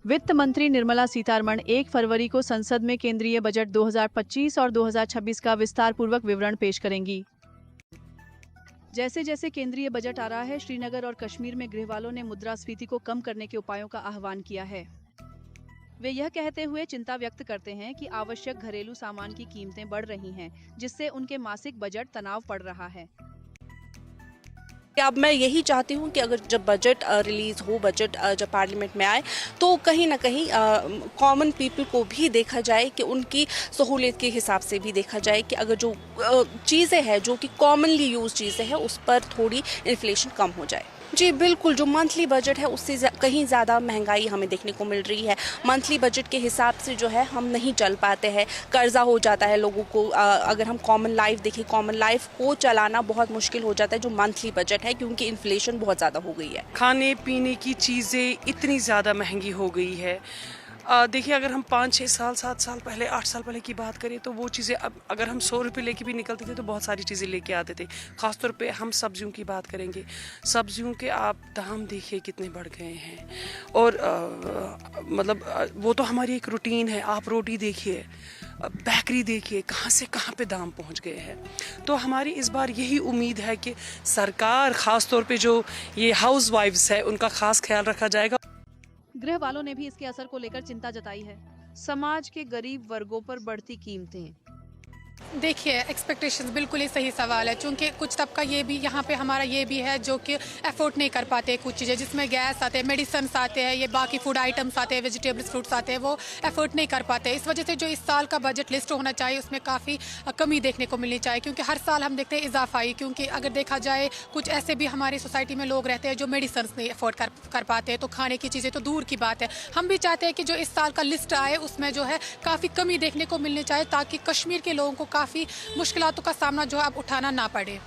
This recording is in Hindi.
वित्त मंत्री निर्मला सीतारमण 1 फरवरी को संसद में केंद्रीय बजट 2025 और 2026 का विस्तार पूर्वक विवरण पेश करेंगी। जैसे जैसे केंद्रीय बजट आ रहा है, श्रीनगर और कश्मीर में गृहवालों ने मुद्रास्फीति को कम करने के उपायों का आह्वान किया है। वे यह कहते हुए चिंता व्यक्त करते हैं कि आवश्यक घरेलू सामान की कीमतें बढ़ रही हैं, जिससे उनके मासिक बजट तनाव पड़ रहा है। अब मैं यही चाहती हूँ कि अगर जब बजट रिलीज हो, बजट जब पार्लियामेंट में आए, तो कहीं ना कहीं कॉमन पीपल को भी देखा जाए कि उनकी सहूलियत के हिसाब से भी देखा जाए कि अगर जो चीज़ें हैं जो कि कॉमनली यूज चीज़ें हैं उस पर थोड़ी इन्फ्लेशन कम हो जाए। जी बिल्कुल, जो मंथली बजट है उससे कहीं ज़्यादा महंगाई हमें देखने को मिल रही है। मंथली बजट के हिसाब से जो है हम नहीं चल पाते हैं, कर्जा हो जाता है लोगों को। अगर हम कॉमन लाइफ देखें, कॉमन लाइफ को चलाना बहुत मुश्किल हो जाता है जो मंथली बजट है, क्योंकि इन्फ्लेशन बहुत ज़्यादा हो गई है। खाने पीने की चीज़ें इतनी ज़्यादा महंगी हो गई है। देखिए, अगर हम 5-6 साल 7 साल पहले 8 साल पहले की बात करें तो वो चीज़ें, अब अगर हम 100 रुपये लेके भी निकलते थे तो बहुत सारी चीज़ें लेके आते थे। ख़ासतौर पे हम सब्जियों की बात करेंगे, सब्जियों के आप दाम देखिए कितने बढ़ गए हैं। और मतलब वो तो हमारी एक रूटीन है। आप रोटी देखिए, बेकरी देखिए, कहाँ से कहाँ पे दाम पहुँच गए हैं। तो हमारी इस बार यही उम्मीद है कि सरकार, ख़ास तौर पे जो ये हाउस वाइफ्स है, उनका ख़ास ख्याल रखा जाएगा। गृह वालों ने भी इसके असर को लेकर चिंता जताई है। समाज के गरीब वर्गों पर बढ़ती कीमतें। देखिए, एक्सपेक्टेशंस बिल्कुल ही सही सवाल है, क्योंकि कुछ तबका ये भी यहाँ पे हमारा ये भी है जो कि अफोर्ड नहीं कर पाते कुछ चीज़ें, जिसमें गैस आते हैं, मेडिसिन आते हैं, ये बाकी फूड आइटम्स आते हैं, वेजिटेबल्स, फ्रूट्स आते हैं, वो अफोर्ड नहीं कर पाते। इस वजह से जो इस साल का बजट लिस्ट होना चाहिए उसमें काफ़ी कमी देखने को मिलनी चाहिए, क्योंकि हर साल हम देखते हैं इजाफा ही। क्योंकि अगर देखा जाए, कुछ ऐसे भी हमारी सोसाइटी में लोग रहते हैं जो मेडिसिन नहीं अफोर्ड कर पाते हैं, तो खाने की चीज़ें तो दूर की बात है। हम भी चाहते हैं कि जो इस साल का लिस्ट आए उसमें जो है काफ़ी कमी देखने को मिलनी चाहिए, ताकि कश्मीर के लोगों को काफ़ी मुश्किलातों का सामना जो है अब उठाना ना पड़े।